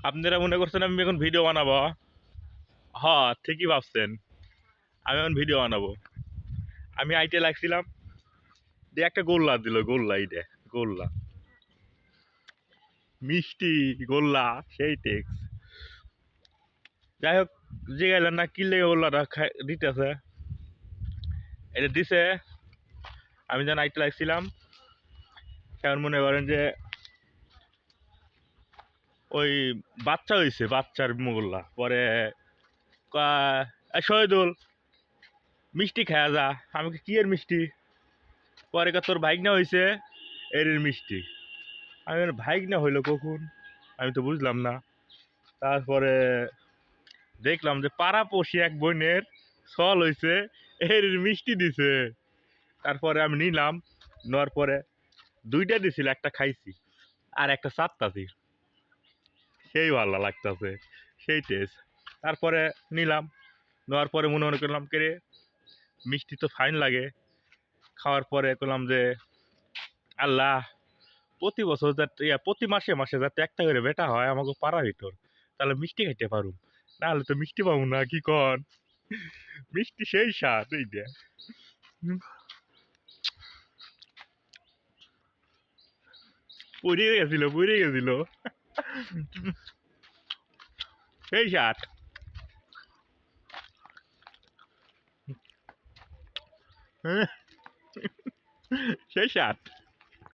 আপনারা মনে করছেন আমি এখন ভিডিও বানাবো? হ্যাঁ, ঠিকই ভাবছেন। আমি এখন ভিডিও বানাবো। আমি আইটে লাগছিলাম দিয়ে একটা গোল্লা দিল, গোল্লা এইটা গোল্লা মিষ্টি গোল্লা সেই টেক্স। যাই হোক, জিগাইলেন না কি লেগে গোল্লাটা দিতেছে, এটা দিছে। আমি যখন আইটে লাগছিলাম এখন মনে করেন যে ওই বাচ্চা হয়েছে, বাচ্চার মোগল্লা পরে শহীদুল মিষ্টি খায়া যা। আমি কি এর মিষ্টি? পরে তোর ভাইগনা হয়েছে এর মিষ্টি। আমি ভাইগনা হইলো কখন, আমি তো বুঝলাম না। তারপরে দেখলাম যে পাড়াপড়শি এক বোনের ছল হয়েছে, এর মিষ্টি দিছে। তারপরে আমি নিলাম, নেওয়ার পরে দুইটা দিছিল, একটা খাইছি আর একটা চাপতাছি, সেই ভালো লাগতেছে, সেই টেস্ট। তারপরে নিলাম, নেওয়ার পরে মনে করলাম কে রে মিষ্টি তো ফাইন লাগে। খাওয়ার পরে করলাম যে আল্লাহ, প্রতি বছর যাতে প্রতি মাসে মাসে যাতে একটা করে বেটা হয় আমাকে পাড়া ভিতর, তাহলে মিষ্টি খাইতে পারুম। না হলে তো মিষ্টি পাবো না, কি কন? মিষ্টি সেই স্বাদ এইটা। পুড়ে গেছিল সেই স্বাদ, সেই স্বাদ।